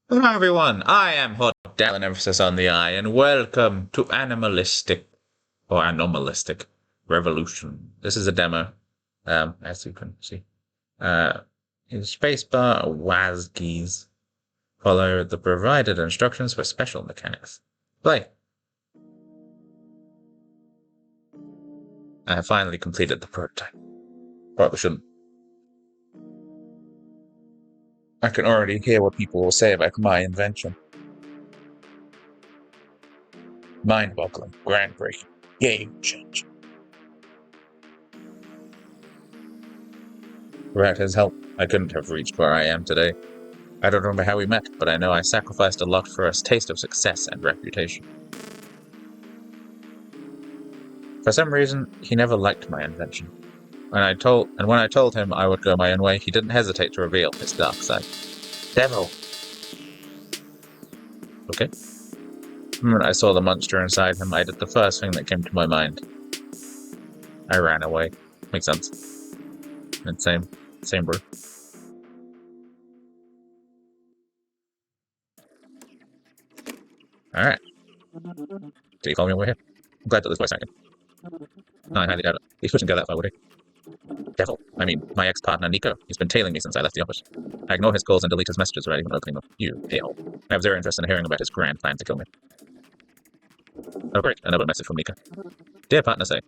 Hello everyone, I am Hot Dallin, emphasis on the I, and welcome to Animalistic, or Anomalistic Revolution. This is a demo, as you can see. In spacebar or WAS keys, follow the provided instructions for special mechanics. Play! I have finally completed the prototype. Probably shouldn't. I can already hear what people will say about my invention. Mind-boggling, groundbreaking, game-changing. Without his help, I couldn't have reached where I am today. I don't remember how we met, but I know I sacrificed a lot for a taste of success and reputation. For some reason, he never liked my invention. When I told him I would go my own way, he didn't hesitate to reveal his dark side. Devil! Okay. The moment I saw the monster inside him, I did the first thing that came to my mind. I ran away. Makes sense. And same bro. Alright. So you call me over here? I'm glad that this voice acting. No, I highly doubt it. He shouldn't go that far, would he? Devil. I mean, my ex-partner Nico. He's been tailing me since I left the office. I ignore his calls and delete his messages without even opening them. You a-hole. I have zero interest in hearing about his grand plan to kill me. Oh great, another message from Nico. Dear partner say.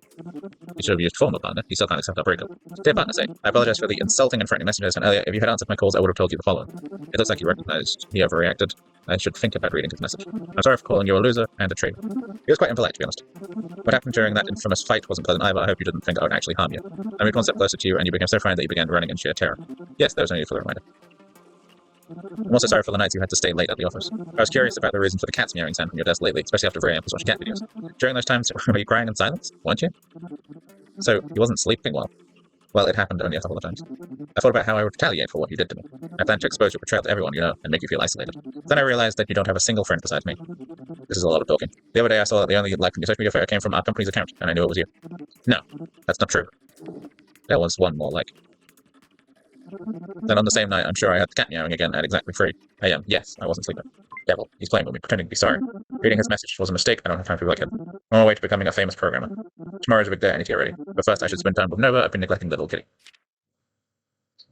He should have used former partner. He still can't accept our breakup. Dear partner say. I apologize for the insulting and threatening messages sent earlier. If you had answered my calls, I would have told you the following. It looks like you recognized he overreacted. I should think about reading his message. I'm sorry for calling you a loser and a traitor. He was quite impolite, to be honest. What happened during that infamous fight wasn't pleasant either. I hope you didn't think I would actually harm you. I moved one step closer to you, and you became so friendly that you began running in sheer terror. Yes, there was no need for the reminder. I'm also sorry for the nights you had to stay late at the office. I was curious about the reason for the cat's meowing sound from your desk lately, especially after very ample watching cat videos. During those times, were you crying in silence? Weren't you? So, he wasn't sleeping well. Well, it happened only a couple of times. I thought about how I would retaliate for what you did to me. I planned to expose your betrayal to everyone you know and make you feel isolated. Then I realized that you don't have a single friend besides me. This is a lot of talking. The other day I saw that the only like from your social media photo came from our company's account, and I knew it was you. No, that's not true. There was one more like. Then on the same night, I'm sure I had the cat meowing again at exactly 3 a.m. Yes, I wasn't sleeping. Devil, he's playing with me, pretending to be sorry. Reading his message was a mistake. I don't have time for people like him. I'm on my way to becoming a famous programmer. Tomorrow's a big day, I need to get ready. But first I should spend time with Nova. I've been neglecting little kitty.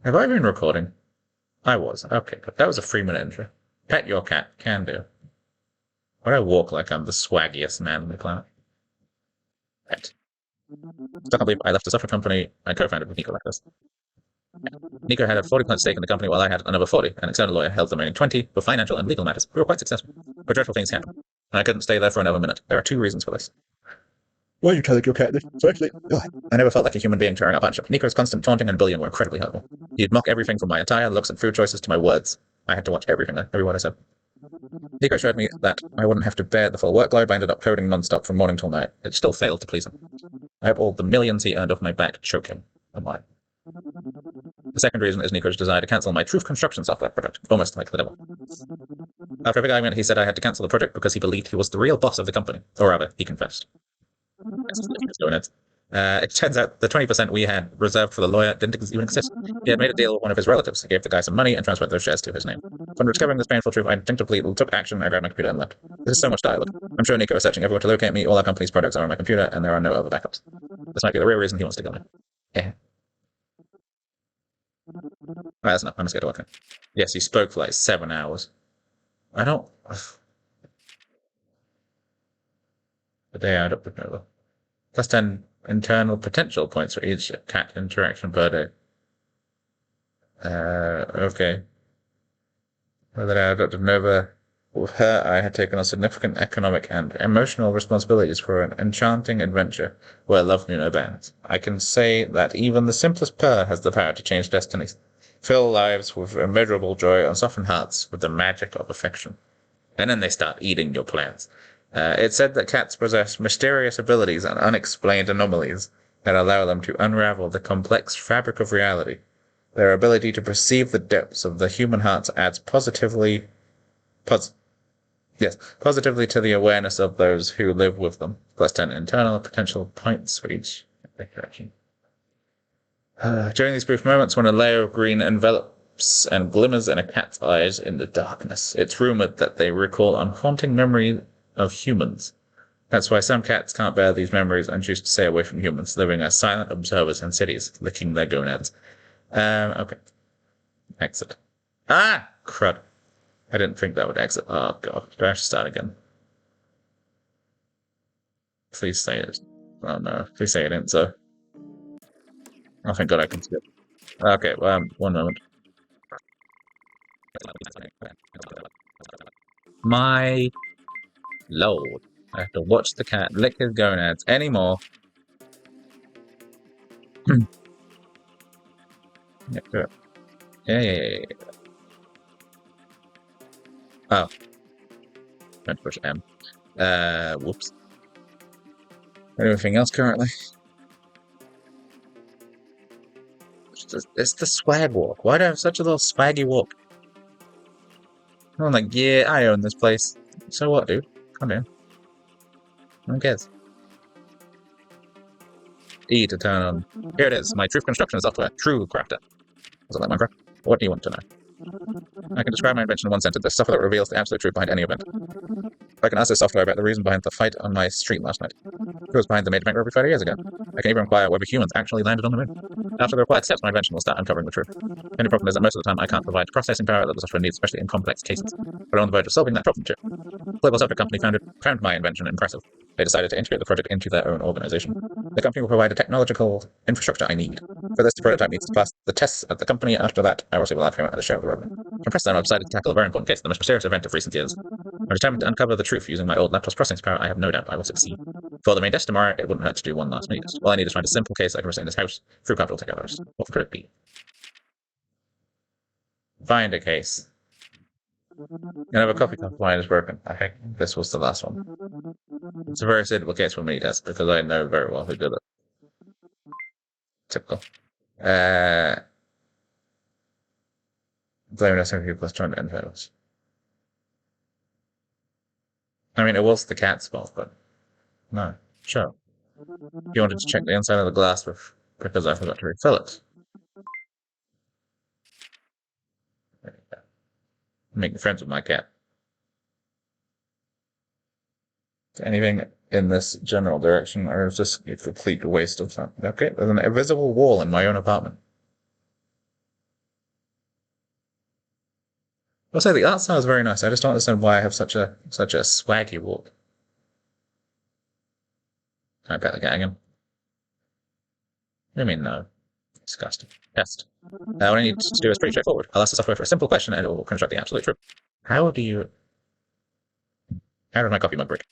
Have I been recording? I was. Okay, but that was a 3-minute intro. Pet your cat. Can do. Why do I walk like I'm the swaggiest man on the planet? Pet. Still can't believe I left a software company I co-founded with Nico like this. Nico had a 40% stake in the company while I had another 40. An external lawyer held the remaining 20 for financial and legal matters. We were quite successful. But dreadful things happened. And I couldn't stay there for another minute. There are 2 reasons for this. Why are you telling your cat this? So actually, I never felt like a human being during our partnership. Nico's constant taunting and bullying were incredibly hurtful. He'd mock everything from my attire, looks, and food choices to my words. I had to watch every word I said. Nico showed me that I wouldn't have to bear the full workload, but I ended up coding non-stop from morning till night. It still failed to please him. I hope all the millions he earned off my back choke him. And why? The second reason is Nico's desire to cancel my truth construction software project, almost like the devil. After a big argument, he said I had to cancel the project because he believed he was the real boss of the company. Or rather, he confessed. It turns out the 20% we had reserved for the lawyer didn't even exist. He had made a deal with one of his relatives. He gave the guy some money and transferred those shares to his name. Upon discovering this painful truth, I instinctively took action. I grabbed my computer and left. This is so much dialogue. I'm sure Nico is searching everywhere to locate me. All our company's products are on my computer, and there are no other backups. This might be the real reason he wants to kill me. Yeah. That's enough. I'm just going to work now. Yes, he spoke for like 7 hours. I don't. The day I end up with Nova. Plus 10 internal potential points for each cat interaction per day. Okay. Whether I adopted Nova with her, I had taken on significant economic and emotional responsibilities for an enchanting adventure where love knew no bounds. I can say that even the simplest purr has the power to change destinies, fill lives with immeasurable joy, and soften hearts with the magic of affection. And then they start eating your plants. It's said that cats possess mysterious abilities and unexplained anomalies that allow them to unravel the complex fabric of reality. Their ability to perceive the depths of the human heart adds positively to the awareness of those who live with them. Plus 10 internal potential points for each interaction. During these brief moments, when a layer of green enveloped shapes and glimmers in a cat's eyes in the darkness. It's rumored that they recall unhaunting memory of humans. That's why some cats can't bear these memories and choose to stay away from humans, living as silent observers in cities, licking their gonads. Okay. Exit. Ah! Crud. I didn't think that would exit. Oh, God. Do I have to start again? Please say it. Oh, no. Please say it didn't, so. Oh, thank God I can skip. Okay, one moment. My lord. I have to watch the cat lick his gonads anymore. Yeah, do it. Yeah. Oh. Don't push M. Whoops. Anything else currently? It's the swag walk. Why do I have such a little swaggy walk? I'm like, yeah, I own this place. So what, dude? Come in. Who cares? E to turn on. Here it is. My truth construction software. True crafter. Was it like Minecraft? What do you want to know? I can describe my invention in one sentence. The software that reveals the absolute truth behind any event. I can ask this software about the reason behind the fight on my street last night. Who was behind the major bank robbery 30 years ago? I can even inquire whether humans actually landed on the moon. After the required steps, my invention will start uncovering the truth. The only problem is that most of the time I can't provide processing power that the software needs, especially in complex cases. But I'm on the verge of solving that problem too. The global software company found my invention impressive. They decided to integrate the project into their own organization. The company will provide the technological infrastructure I need. For this, the prototype needs to pass the tests at the company. After that, I will receive a large payment at the share of the revenue. Impressed that I've decided to tackle a very important case, the most mysterious event of recent years. I'm determined to uncover the truth using my old laptop's processing power. I have no doubt I will succeed. For the main test tomorrow, it wouldn't hurt to do one last minute. All I need is find a simple case I can present in this house through capital together. What could it be? Find a case. Another coffee cup line is broken. I think this was the last one. It's a very suitable case for me test because I know very well who did it. Typical. Blaming us on people trying to infect us. I mean, it was the cat's fault, but no. Sure. You wanted to check the inside of the glass because I forgot to refill it. Make friends with my cat. Anything in this general direction, or is this a complete waste of time? Okay, there's an invisible wall in my own apartment. I'll say the art style is very nice. I just don't understand why I have such a swaggy walk. Can I pet the cat again? I mean, no. Disgusting. Test. What I need to do is pretty straightforward. I'll ask the software for a simple question and it will construct the absolute truth. How did my coffee mug break?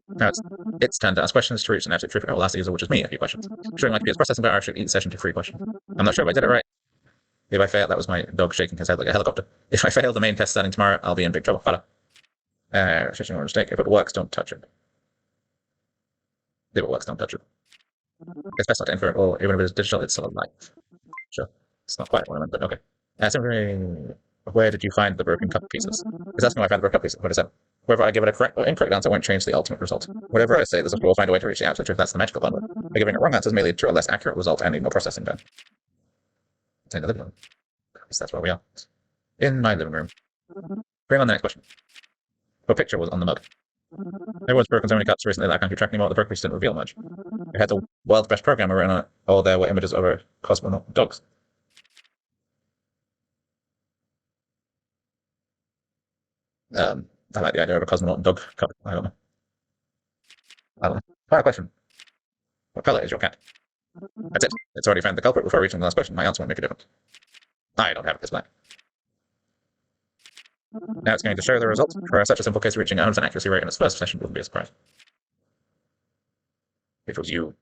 Now it's turn to ask questions to reach an absolute truth. I will ask the user, which is me, a few questions. Showing my computer's processing power, I should eat the session to 3 questions. I'm not sure if I did it right. If I fail, that was my dog shaking his head like a helicopter. If I fail the main test starting tomorrow, I'll be in big trouble. Switching or mistake. If it works, don't touch it. If it works, don't touch it. It's best not to infer it all. Even if it is digital, it's still alive. Sure. It's not quite what I meant, but okay. Where did you find the broken cup pieces? It's asking where I found the broken cup pieces. What is that? Whether I give it a correct or incorrect answer won't change the ultimate result. Whatever I say, the software will find a way to reach the absolute truth. That's the magical bundle. By giving it wrong answers may lead to a less accurate result and need more processing done. It's in the living room. So that's where we are. In my living room. Bring on the next question. What picture was on the mug? Everyone's broken so many cups recently that I can't keep track anymore. The broken piece didn't reveal much. It had the world's best programmer written on it. All there were images of a cosmonaut dogs. I like the idea of a cosmonaut and dog cup. I don't know. Final question. What color is your cat? That's it. It's already found the culprit before reaching the last question. My answer won't make a difference. I don't have it this black. Now it's going to show the result. For such a simple case, reaching 100% accuracy rate in its first session wouldn't be a surprise. It was you.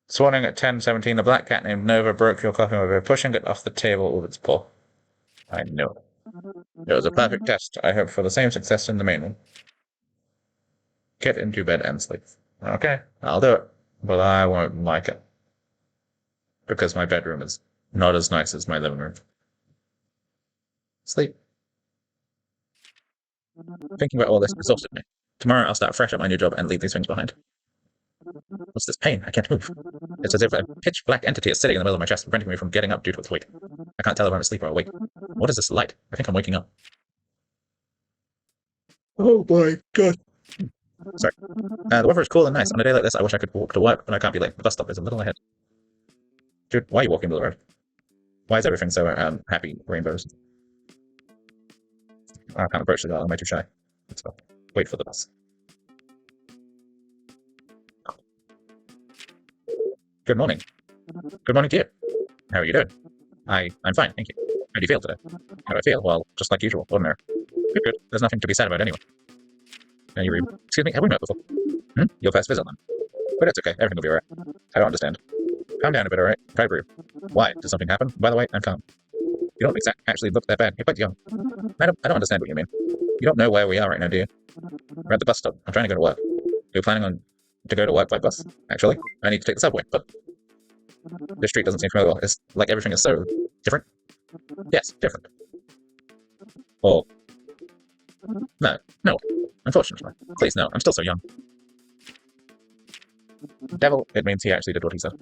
Swanning at 10:17, a black cat named Nova broke your coffee by pushing it off the table with its paw. I know it. It was a perfect test. I hope for the same success in the main one. Get into bed and sleep. Okay, I'll do it. But I won't like it. Because my bedroom is not as nice as my living room. Sleep. Thinking about all this exhausted me. Tomorrow I'll start fresh at my new job and leave these things behind. What's this pain? I can't move. It's as if a pitch-black entity is sitting in the middle of my chest, preventing me from getting up due to its weight. I can't tell if I'm asleep or awake. What is this light? I think I'm waking up. Oh my god. Sorry. The weather is cool and nice. On a day like this, I wish I could walk to work, but I can't be late. The bus stop is a little ahead. Dude, why are you walking to the road? Why is everything so happy rainbows? I can't approach the girl. Am I too shy? Let's go. Wait for the bus. Good morning. Good morning to you. How are you doing? I'm fine, thank you. How do you feel today? How do I feel? Well, just like usual, ordinary. Good, good. There's nothing to be sad about anyway. Excuse me, have we met before? Your first visit then? But it's okay, everything will be alright. I don't understand. Calm down a bit, alright? Try to breathe. Why? Did something happen? By the way, I'm calm. You don't actually look that bad. You're quite young. I don't understand what you mean. You don't know where we are right now, do you? We're at the bus stop. I'm trying to go to work. You're planning on to go to work by bus? Actually, I need to take the subway, but this street doesn't seem familiar. It's like everything is so different. Yes, different. Or no. Unfortunately. Please, no. I'm still so young. Devil, it means he actually did what he said.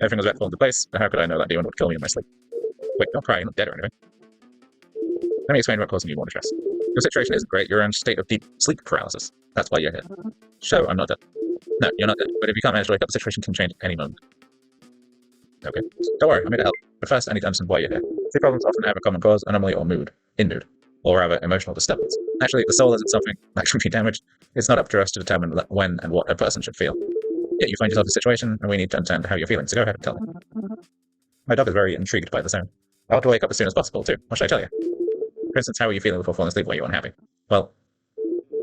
Everything was about to fall into place, but how could I know that demon would kill me in my sleep? Wait, don't cry, you're not dead or anything. Let me explain what causing you more distress. Your situation isn't great, you're in a state of deep sleep paralysis. That's why you're here. So, I'm not dead. No, you're not dead, but if you can't manage to wake up, the situation can change at any moment. Okay. Don't worry, I'm here to help. But first, I need to understand why you're here. Sleep problems often have a common cause, anomaly, or mood. In mood. Or rather, emotional disturbance. Actually, the soul isn't something that should be damaged. It's not up to us to determine when and what a person should feel. Yet you find yourself in a situation, and we need to understand how you're feeling, so go ahead and tell me. My dog is very intrigued by the sound. I want to wake up as soon as possible, too. What should I tell you? For instance, how are you feeling before falling asleep? Were you unhappy? Well,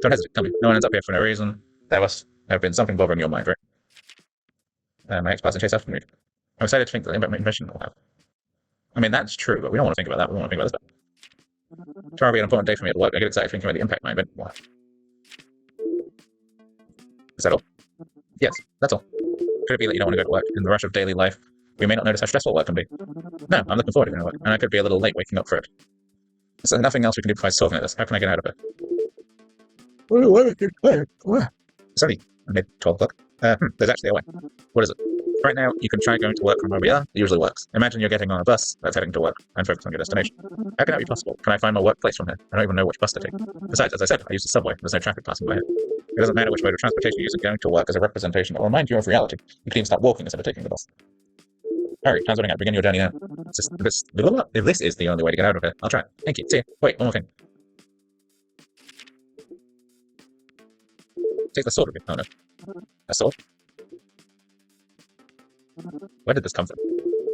don't hesitate, tell me. No one ends up here for no reason. There must have been something bothering your mind, right? My ex-partner chased after me. I'm excited to think that the impact my invention will have. I mean, that's true, but we don't want to think about that. We want to think about this. Tomorrow will be an important day for me at work. I get excited thinking about the impact my invention will have. Is that all? Yes, that's all. Could it be that you don't want to go to work in the rush of daily life? We may not notice how stressful work can be. No, I'm looking forward to going to work, and I could be a little late waking up for it. Is there nothing else we can do besides solving this? How can I get out of it? It's only mid 12 o'clock. There's actually a way. What is it? Right now, you can try going to work from where we are. It usually works. Imagine you're getting on a bus that's heading to work and focus on your destination. How can that be possible? Can I find my workplace from here? I don't even know which bus to take. Besides, as I said, I use the subway. There's no traffic passing by here. It doesn't matter which mode of transportation you use, going to work as a representation that will remind you of reality. You can even start walking instead of taking the bus. Hurry, time's running out. Begin your journey now. If this is the only way to get out of it, I'll try it. Thank you. See you. Wait, one more thing. Take the sword with you. Oh no. A sword? Where did this come from?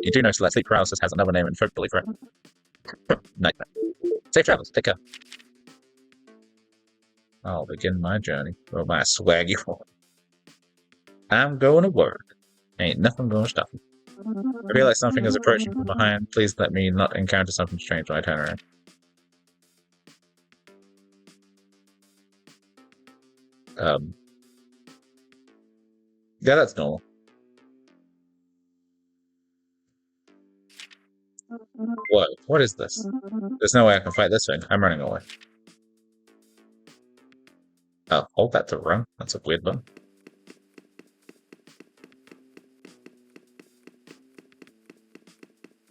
You do know that sleep paralysis has another name in folk belief, right? Nightmare. Safe travels. Take care. I'll begin my journey with my swaggy form. I'm going to work. Ain't nothing gonna stop me. I feel like something is approaching from behind. Please let me not encounter something strange when I turn around. Yeah, that's normal. What? What is this? There's no way I can fight this thing. I'm running away. Oh, hold that to run. That's a weird button.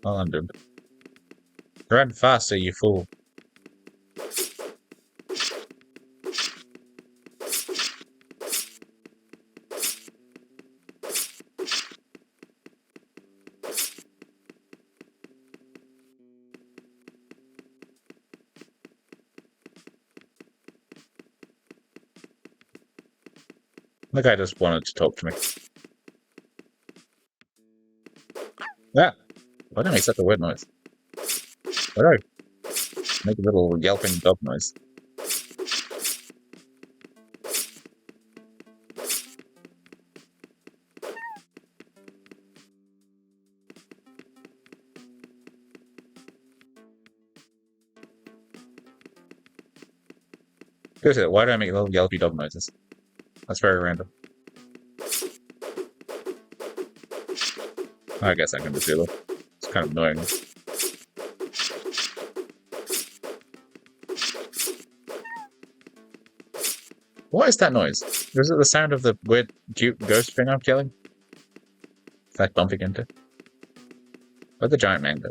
Well, I'm doomed. Run faster, you fool. The guy just wanted to talk to me. Yeah. Why do I make such a weird noise? Why do I make a little yelping dog noise? Seriously, why do I make little yelpy dog noises? That's very random. I guess I can just do it. It's kind of annoying. What is that noise? Is it the sound of the weird, cute ghost thing I'm killing? It's like bumping into. Where'd the giant man go?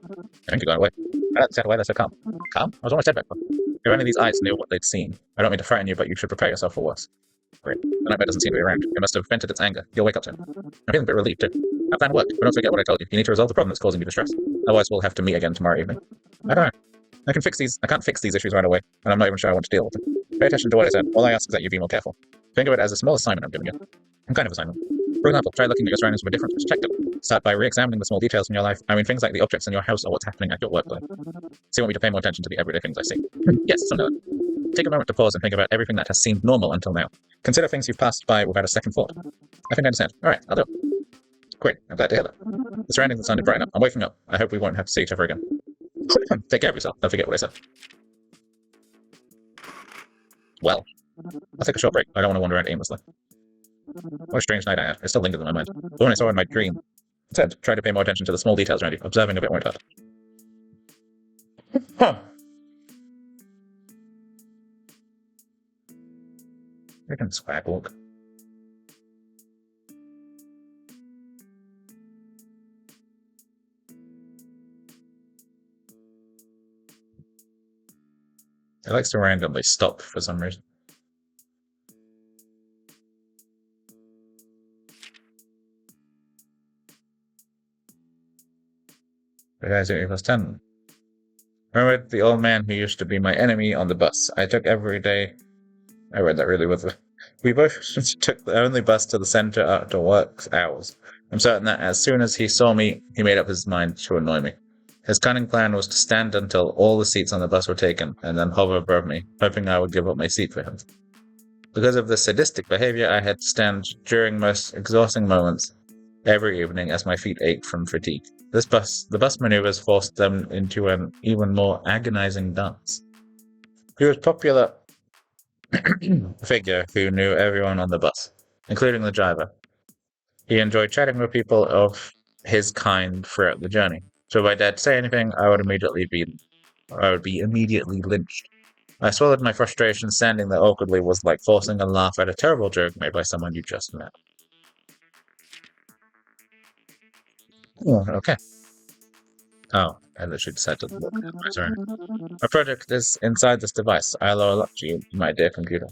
I think you're going away. I don't away, that's so calm. Calm? I was almost dead back then. If only these eyes knew what they'd seen. I don't mean to frighten you, but you should prepare yourself for worse. Great. The nightmare doesn't seem to be around. It must have vented its anger. You'll wake up soon. I'm feeling a bit relieved, too. Our plan worked, but don't forget what I told you. You need to resolve the problem that's causing you distress. Otherwise, we'll have to meet again tomorrow evening. I don't know. I can't fix these issues right away, and I'm not even sure I want to deal with them. Pay attention to what I said. All I ask is that you be more careful. Think of it as a small assignment I'm giving you. Some kind of assignment. For example, try looking at your surroundings from a different perspective. Start by re-examining the small details from your life. I mean, things like the objects in your house or what's happening at your workplace. So you want me to pay more attention to the everyday things I see? Yes, something like that. Take a moment to pause and think about everything that has seemed normal until now. Consider things you've passed by without a second thought. I think I understand. Alright, I'll do it. Great, I'm glad to hear that. The surroundings have sounded bright enough. I'm waking up. I hope we won't have to see each other again. Take care of yourself. Don't forget what I said. Well, I'll take a short break. I don't want to wander around aimlessly. What a strange night I had. It still lingers in my mind. The one I saw in my dream. Instead, try to pay more attention to the small details around you. Observing a bit more touch. Huh. Freaking swag walk. It likes to randomly stop for some reason. The guy's at plus 10. Remember the old man who used to be my enemy on the bus? I took every day. I read that really with it. We both took the only bus to the center after work hours. I'm certain that as soon as he saw me, he made up his mind to annoy me. His cunning plan was to stand until all the seats on the bus were taken, and then hover above me, hoping I would give up my seat for him. Because of this sadistic behavior, I had to stand during most exhausting moments every evening as my feet ached from fatigue. The bus maneuvers forced them into an even more agonizing dance. He was a popular figure who knew everyone on the bus, including the driver. He enjoyed chatting with people of his kind throughout the journey. So if I dared say anything, I would be immediately lynched. I swallowed my frustration. Standing there awkwardly was like forcing a laugh at a terrible joke made by someone you just met. Oh, okay. Oh, I literally decided to look at my turn. My project is inside this device. I'll owe a lot to you, my dear computer.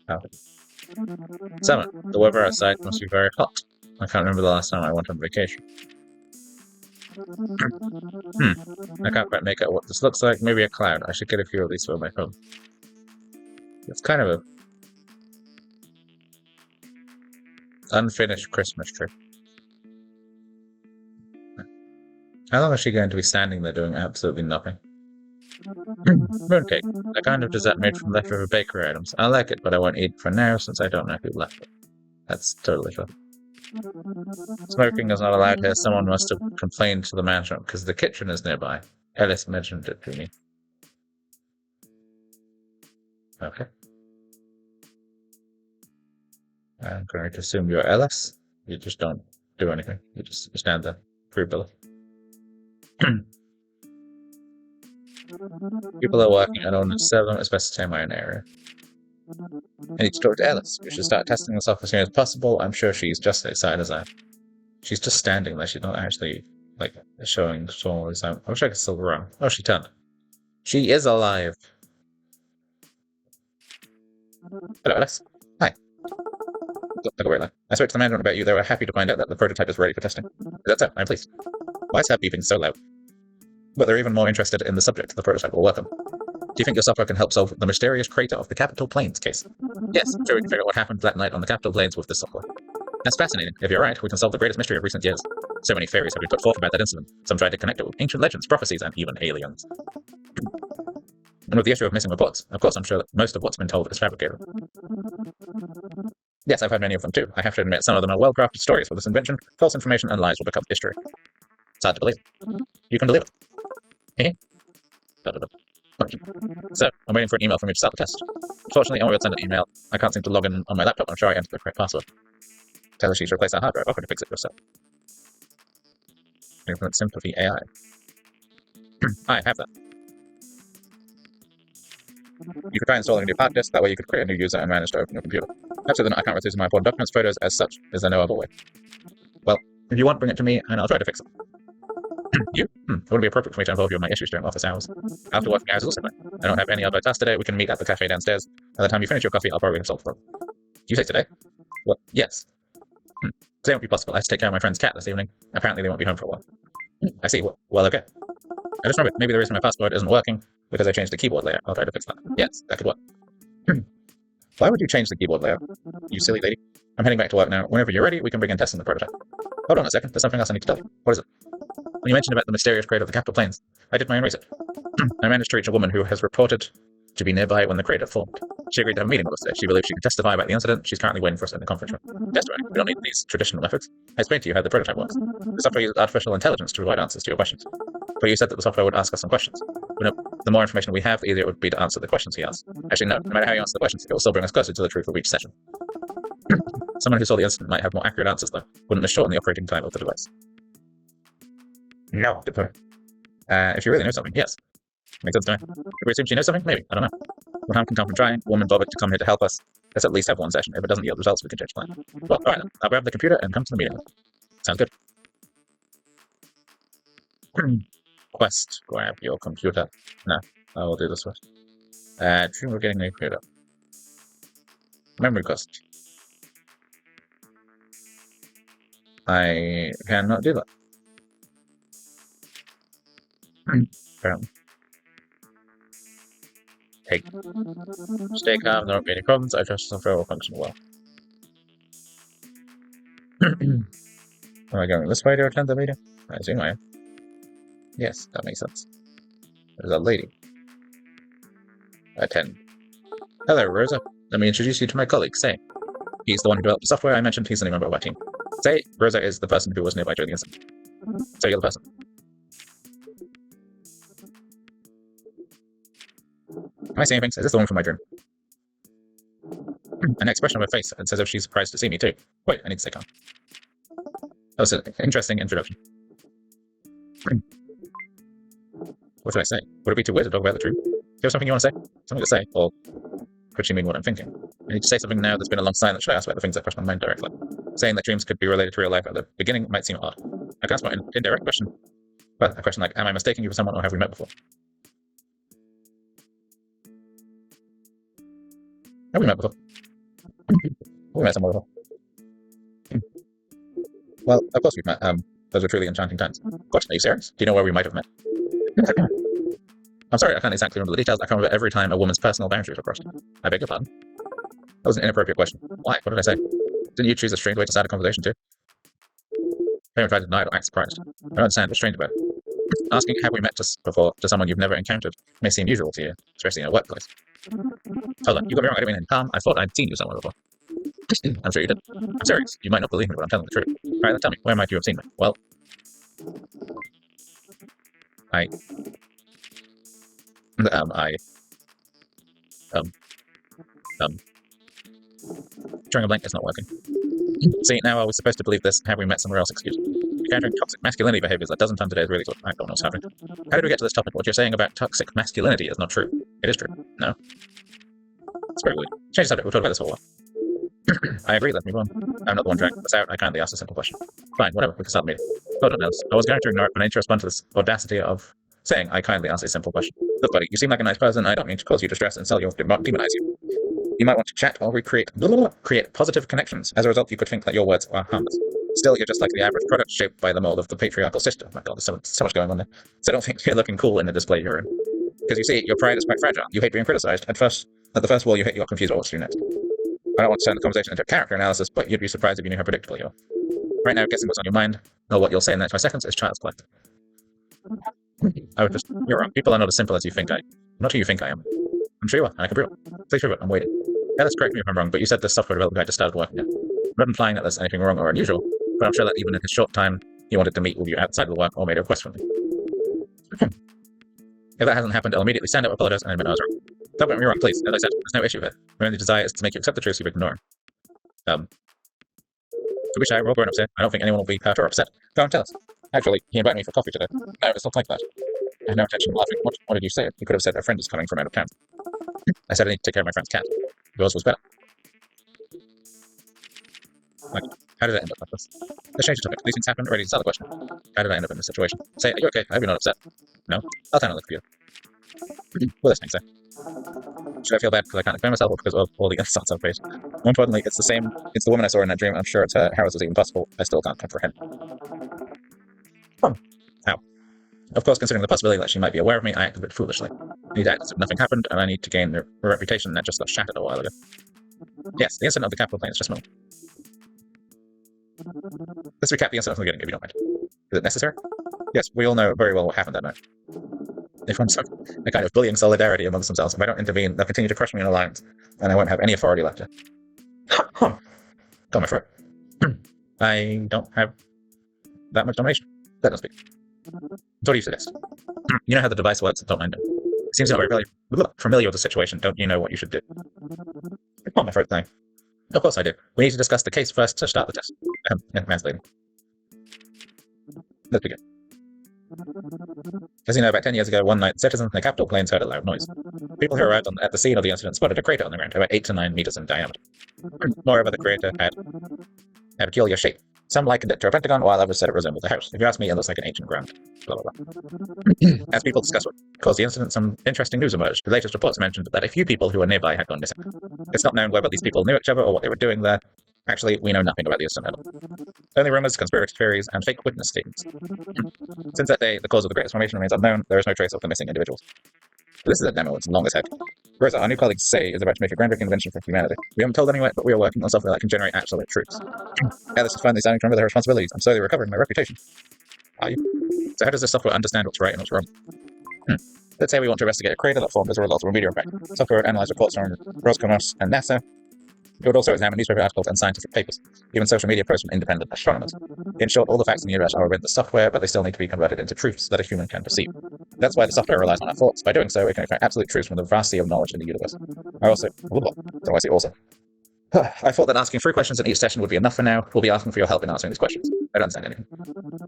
Oh. Summer. The weather outside must be very hot. I can't remember the last time I went on vacation. I can't quite make out what this looks like. Maybe a cloud. I should get a few of these for my phone. It's kind of a unfinished Christmas tree. How long is she going to be standing there doing absolutely nothing? Mooncake. A kind of dessert made from leftover bakery items. I like it, but I won't eat it for now since I don't know who left it. That's totally fine. Smoking is not allowed here. Someone must have complained to the management because the kitchen is nearby. Ellis mentioned it to me. Okay. I'm going to assume you're Ellis. You just don't do anything. You just stand there. Free Billy. People are working. I don't want to serve them. It's best to stay in my own area. I need to talk to Ellis. We should start testing this off as soon as possible. I'm sure she's just as excited as I am. She's just standing there. She's not actually, like, showing small excitement. I wish I could still run. Oh, she turned. She is alive. Hello, Ellis. Hi. Look away, I spoke to the management about you. They were happy to find out that the prototype is ready for testing. Is that so? I'm pleased. Why is her beeping so loud? But they're even more interested in the subject the prototype will work on. Do you think your software can help solve the mysterious crater of the Capitol Plains case? Yes, I'm sure we can figure out what happened that night on the Capitol Plains with this software. That's fascinating. If you're right, we can solve the greatest mystery of recent years. So many theories have been put forth about that incident. Some tried to connect it with ancient legends, prophecies, and even aliens. And with the issue of missing reports, of course I'm sure that most of what's been told is fabricated. Yes, I've heard many of them too. I have to admit, some of them are well-crafted stories with this invention. False information and lies will become history. It's hard to believe. You can believe it. So, I'm waiting for an email from you to start the test. Unfortunately, I won't be able to send an email. I can't seem to log in on my laptop. I'm sure I entered the correct password. Tell her she should replace our hard drive. Or could you fix it yourself? Influence sympathy AI. I have that. You could try installing a new hard disk, that way you could create a new user and manage to open your computer. Absolutely not, I can't retrieve my important documents, photos as such. Is there no other way? Well, if you want, bring it to me and I'll try to fix it. You? It wouldn't be appropriate for me to involve you in my issues during office hours. After working hours is also fine. I don't have any other tasks today, we can meet at the cafe downstairs. By the time you finish your coffee, I'll probably have solved the problem. You say today? Well, yes. Today won't be possible. I have to take care of my friend's cat this evening. Apparently they won't be home for a while. I see. Well, okay. I just remembered, maybe the reason my password isn't working because I changed the keyboard layout. I'll try to fix that. Yes, that could work. Why would you change the keyboard layout? You silly lady. I'm heading back to work now. Whenever you're ready, we can begin testing the prototype. Hold on a second. There's something else I need to tell you. What is it? When you mentioned about the mysterious crate of the capital planes, I did my own research. I managed to reach a woman who has reported to be nearby when the crate had formed. She agreed to have a meeting with us today. She believes she can testify about the incident. She's currently waiting for us in the conference room. Testify? We don't need these traditional methods. I explained to you how the prototype works. The software uses artificial intelligence to provide answers to your questions. But you said that the software would ask us some questions. But no, the more information we have, the easier it would be to answer the questions he asks. Actually, no matter how you answer the questions, it will still bring us closer to the truth of each session. Someone who saw the incident might have more accurate answers, though. Wouldn't this shorten the operating time of the device? No. If you really know something, yes. Makes sense to me. If we assume she knows something, maybe. I don't know. What harm can come from trying? Woman bothered to come here to help us. Let's at least have one session. If it doesn't yield results, we can change plan. Well, alright then. I'll grab the computer and come to the meeting. Sounds good. Quest. Grab your computer. No, I will do this first. We're getting a computer. Memory quest. I cannot do that. Apparently. Hey. Stay calm, there won't be any problems. I trust the software will function well. Am I going this way to attend the meeting? I assume I am. Yes, that makes sense. There's a lady. Attend. Hello, Rosa. Let me introduce you to my colleague, Say. He's the one who developed the software I mentioned. He's the new member of our team. Say, Rosa is the person who was nearby during the incident. So you're the person. Am I seeing things? Is this the one from my dream? An expression on her face, and says if she's surprised to see me too. Wait, I need to stay calm. That was an interesting introduction. What should I say? Would it be too weird to talk about the dream? Do you have something you want to say? Something to say? Or could she mean what I'm thinking? I need to say something now. There's been a long silence. Should I ask about the things that cross my mind directly? Saying that dreams could be related to real life at the beginning might seem odd. I can ask my indirect question. But a question like, am I mistaking you for someone or have we met before? Have we met before? We met someone before. Well, of course we've met. Those were truly enchanting times. What? Are you serious? Do you know where we might have met? I'm sorry, I can't exactly remember the details. I can remember every time a woman's personal boundaries were crossed. I beg your pardon? That was an inappropriate question. Why? What did I say? Didn't you choose a strange way to start a conversation too? I haven't tried to deny it or act surprised. I don't understand what's strange about it. Asking have we met before to someone you've never encountered may seem usual to you, especially in a workplace. Hold on, you got me wrong, I didn't mean any harm. I thought I'd seen you somewhere before. I'm sure you did. I'm serious. You might not believe me, but I'm telling the truth. Alright, then tell me, where might you have seen me? Well, drawing a blank is not working. See, now I was supposed to believe this. Have we met somewhere else? Excuse me. Encountering toxic masculinity behaviors a dozen times today is really good. I don't know what's happening. How did we get to this topic? What you're saying about toxic masculinity is not true. It is true. No. It's very weird. Change the subject. We'll talk about this for a while. I agree. Let's move on. I'm not the one dragging this out. I kindly asked a simple question. Fine, whatever. We can start the meeting. Hold on, Alice. I was going to ignore it, but I need to respond to this audacity of saying I kindly asked a simple question. Look, buddy, you seem like a nice person. I don't mean to cause you distress and sell you or demonize you. You might want to chat or create positive connections. As a result, you could think that your words are harmless. Still, you're just like the average product shaped by the mold of the patriarchal system. My God, there's so much going on there. So I don't think you're looking cool in the display you're in. Because you see, your pride is quite fragile. You hate being criticized. At the first wall you hit, you're confused about what to do next. I don't want to turn the conversation into a character analysis, but you'd be surprised if you knew how predictable you are. Right now, guessing what's on your mind, or what you'll say in the next 5 seconds, is child's play. You're wrong. People are not as simple as you think I am. I'm not who you think I am. I'm sure you are, and I can prove it. Please prove it. I'm waiting. Alice, correct me if I'm wrong, but you said this software development guy just started working here. I'm not implying that there's anything wrong or unusual, but I'm sure that even in his short time, he wanted to meet with you outside of the work or made a request from me. If that hasn't happened, I'll immediately stand up, apologize, and admit I was wrong. Don't get me wrong, please. As I said, there's no issue here. My only desire is to make you accept the truth you've ignored. To which I roll grown-ups here. I don't think anyone will be hurt or upset. Go on, tell us. Actually, he invited me for coffee today. No, it's not like that. I had no intention of laughing. What did you say? You could have said a friend is coming from out of town. I said I need to take care of my friend's cat. Yours was better. Like, how did it end up like this? Let's change the topic. These things happen. Ready to start the question. How did I end up in this situation? Say, are you okay? I hope you're not upset. No? I'll turn and look for you. We're listening, sir. Should I feel bad because I can't explain myself or because of all the insults I've faced? More importantly, it's the woman I saw in that dream. I'm sure it's her. How is this even possible? I still can't comprehend. How? Of course, considering the possibility that she might be aware of me, I acted a bit foolishly. I need to act as if nothing happened, and I need to gain a reputation that just got shattered a while ago. Yes, the incident of the capital plane is just small. Let's recap the incident from the beginning, if you don't mind. Is it necessary? Yes, we all know very well what happened that night. They formed a kind of bullying solidarity amongst themselves. If I don't intervene, they'll continue to crush me in alliance, and I won't have any authority left. Got my throat. I don't have that much domination. Let them speak. What do you suggest? You know how the device works, don't mind it. It seems you're very familiar with the situation. Don't you know what you should do? Oh, my throat thing. Of course I do. We need to discuss the case first to start the test. Translating. Let's begin. As you know, about 10 years ago, one night, citizens in the capital plains heard a loud noise. People who arrived at the scene of the incident spotted a crater on the ground, about 8 to 9 meters in diameter. Moreover, the crater had a peculiar shape. Some likened it to a pentagon, while others said it resembled a house. If you ask me, it looks like an ancient ground. Blah, blah, blah. As people discussed what caused the incident, some interesting news emerged. The latest reports mentioned that a few people who were nearby had gone missing. It's not known whether these people knew each other or what they were doing there. Actually, we know nothing about the incident at all. Only rumors, conspiracy theories, and fake witness statements. Since that day, the cause of the Great Formation remains unknown. There is no trace of the missing individuals. This is a demo, it's long as heck. Rosa, our new colleague Say is about to make a groundbreaking invention for humanity. We haven't told anyone yet, but we are working on software that can generate absolute truths. Alice is finally starting to remember their responsibilities. I'm slowly recovering my reputation. Are you? So how does this software understand what's right and what's wrong? Let's say we want to investigate a crater that formed as a result of a meteor impact. Software would analyze reports from Roscosmos and NASA. It would also examine newspaper articles and scientific papers, even social media posts from independent astronomers. In short, all the facts in the universe are within the software, but they still need to be converted into truths that a human can perceive. That's why the software relies on our thoughts. By doing so, it can extract absolute truths from the vast sea of knowledge in the universe. I thought that asking 3 questions in each session would be enough for now. We'll be asking for your help in answering these questions. I don't understand anything.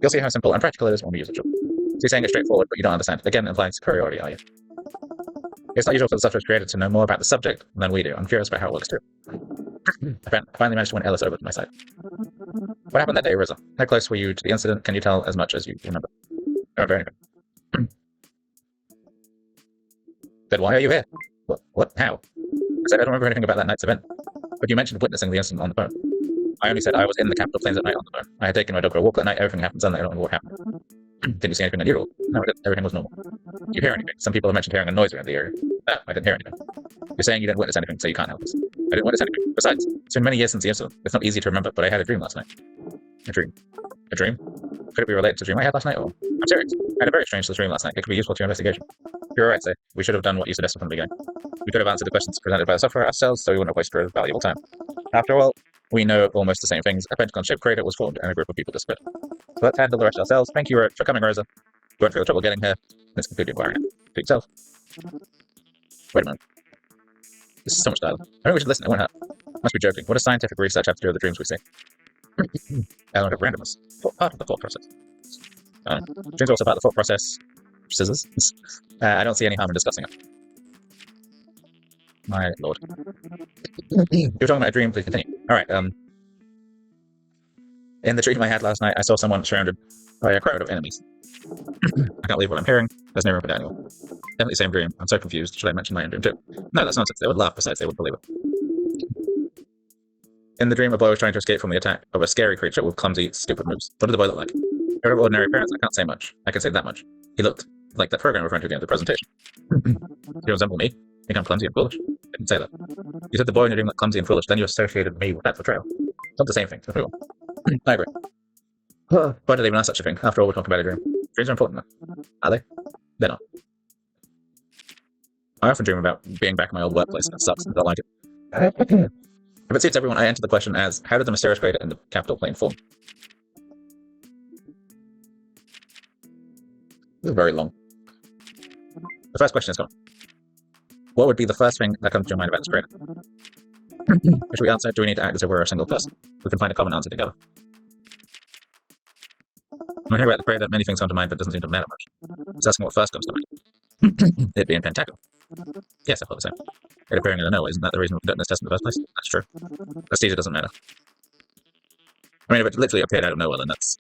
You'll see how simple and practical it is when we use it. So you're saying it's straightforward, but you don't understand. Again, it implies superiority, are you? It's not usual for the software created to know more about the subject than we do. I'm curious about how it works too. I finally managed to win Ellis over to my side. What happened that day, Rosa? How close were you to the incident? Can you tell as much as you remember? Oh, very good. Then why are you here? What? How? I said I don't remember anything about that night's event. But you mentioned witnessing the incident on the phone. I only said I was in the capital plains at night on the phone. I had taken my dog for a walk that night. Everything happened suddenly. I don't know what happened. Didn't you see anything unusual? No, I didn't. Everything was normal. Did you hear anything? Some people have mentioned hearing a noise around the area. No, I didn't hear anything. You're saying you didn't witness anything, so you can't help us. I didn't witness anything. Besides, it's been many years since the incident. It's not easy to remember, but I had a dream last night. A dream? A dream? Could it be related to the dream I had last night? Or I'm serious. I had a very strange dream last night. It could be useful to your investigation. You're right, Say. We should have done what you suggested from the beginning. We could have answered the questions presented by the software ourselves, so we wouldn't have wasted our valuable time. After all, we know almost the same things. A pentagon-shaped crater was formed and a group of people disappeared. So let's handle the rest ourselves. Thank you for coming, Rosa. You went through the trouble getting here. It's completely acquiring it. To yourself. Wait a minute. This is so much dialogue. I think we should listen. It won't hurt. Must be joking. What does scientific research have to do with the dreams we see? Element of randomness. Part of the thought process. Dreams are also part of the thought process. Scissors. I don't see any harm in discussing it. My lord. You were talking about a dream, please continue. Alright, in the dream I had last night, I saw someone surrounded by a crowd of enemies. I can't believe what I'm hearing. There's no room for Daniel. Definitely the same dream. I'm so confused. Should I mention my own dream too? No, that's nonsense. They would laugh, besides they wouldn't believe it. In the dream, a boy was trying to escape from the attack of a scary creature with clumsy, stupid moves. What did the boy look like? Out of ordinary appearance, I can't say much. I can say that much. He looked like that program referring to at the end of the presentation. You resemble me? Think I'm clumsy and foolish? I didn't say that. You said the boy in your dream looked clumsy and foolish, then you associated me with that portrayal. It's not the same thing to everyone. I agree. Why did they even ask such a thing? After all, we're talking about a dream. Dreams are important, though. Are they? They're not. I often dream about being back in my old workplace, and it sucks, and I don't like it. If it suits everyone, I enter the question as, how did the mysterious crater in the capital plane form? This is very long. The first question is gone. What would be the first thing that comes to your mind about this crater? Should we answer? Do we need to act as if we're a single person? We can find a common answer together. When I hear about the creator, many things come to mind, but it doesn't seem to matter much. Just asking what first comes to mind. It being Pentacle. Yes, I thought the same. It appearing in a no, isn't that the reason we conduct this test in the first place? That's true. Prestige doesn't matter. I mean, if it literally appeared out of nowhere, then that's...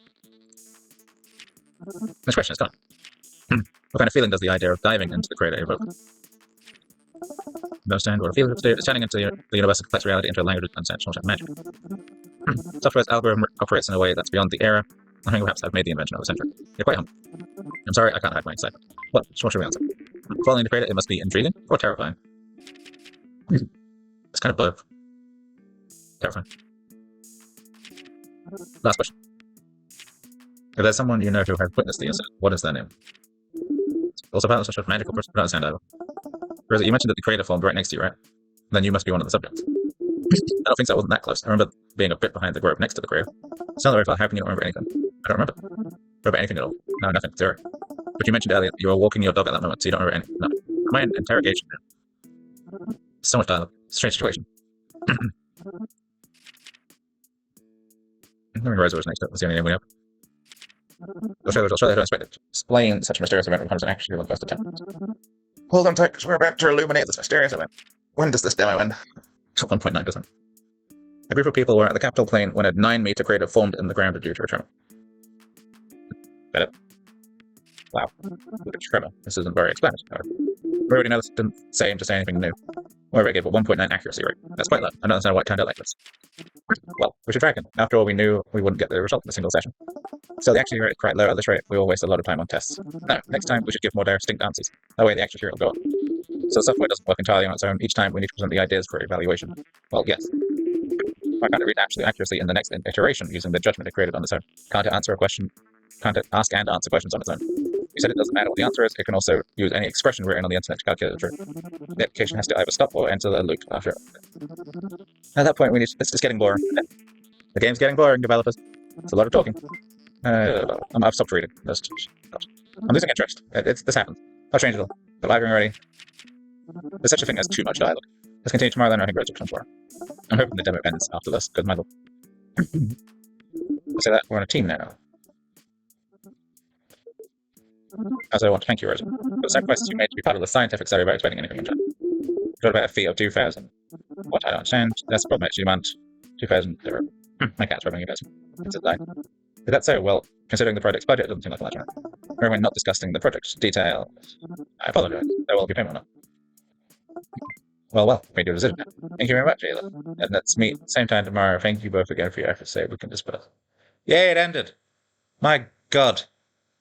This question is gone. What kind of feeling does the idea of diving into the creator evoke? Understand what a feeling is turning into the universal complex reality into a language of unsensual magic. Software's algorithm operates in a way that's beyond the era. I think perhaps I've made the invention of the century. You're quite humble. I'm sorry, I can't hide my excitement. What should we answer? Following the creator, it must be intriguing or terrifying. It's kind of both. Terrifying. Last question. If there's someone you know who has witnessed the incident, what is their name? Also, about such a magical person. I don't understand either. You mentioned that the creator formed right next to you, right? Then you must be one of the subjects. I don't think so. I wasn't that close. I remember being a bit behind the grove next to the creator. It's not very far. How can you not remember anything? I don't remember anything at all. No, nothing. Zero. But you mentioned earlier you were walking your dog at that moment, so you don't remember anything. No. Am I in interrogation now? So much dialogue. Strange situation. I think Rosa was next to it. That's the only name we have. Australia don't expect it to explain such a mysterious event becomes an actually the first attempt. Hold on tight, because we're about to illuminate this mysterious event. When does this demo end? 1.9 doesn't. A group of people were at the capital plane when a 9-meter crater formed in the ground due to a tremor. Got it? Wow. Look at tremor. This isn't very explanatory. We already know this didn't say him to say anything new. However, it gave a 1.9 accuracy rate. That's quite low. I don't understand why it turned out like this. Well, we should track him. After all, we knew we wouldn't get the result in a single session. So the accuracy rate is quite low at this rate. We all waste a lot of time on tests. No, next time we should give more distinct answers. That way the accuracy rate will go up. So the software doesn't work entirely on its own. Each time we need to present the ideas for evaluation. Well, yes. I can't read absolute accuracy in the next iteration using the judgment it created on its own. Can't it answer a question? Can't it ask and answer questions on its own? You said it doesn't matter what the answer is. It can also use any expression written on the internet to calculate the truth. The application has to either stop or enter the loop after it. At that point, it's just getting boring. The game's getting boring, developers. It's a lot of talking. I've stopped reading. I'm losing interest. This happens. I'll change it all. The library already. There's such a thing as too much dialogue. Let's continue tomorrow, then I think resurrection tomorrow. I'm hoping the demo ends after this, because my lord. I'll say that we're on a team now. As I want to thank you, Rosa, for the sacrifices you made to be part of the scientific study about explaining anything from China. What about a fee of 2,000? What I don't understand. That's probably actually amount 2,000 euro. My cat's rubbing against me. It's a lie. Is that so? Well, considering the project's budget, it doesn't seem like a lot, right? We're not discussing the project's detail. I apologize. There will be payment or not. Well, we do a decision now. Thank you very much, Ayla. And let's meet same time tomorrow. Thank you both again for your efforts. Say we can disperse. Yay, it ended. My God.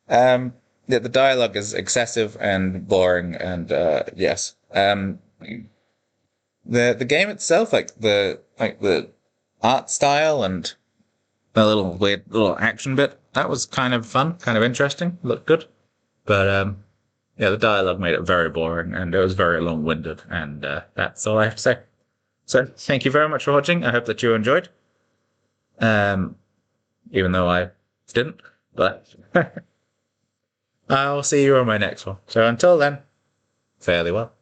Yeah, the dialogue is excessive and boring, and yes. The game itself, like the art style and the little weird little action bit, that was kind of fun, kind of interesting, looked good. But yeah, the dialogue made it very boring, and it was very long-winded, and that's all I have to say. So, thank you very much for watching. I hope that you enjoyed. Even though I didn't, but I'll see you on my next one. So until then, fairly well.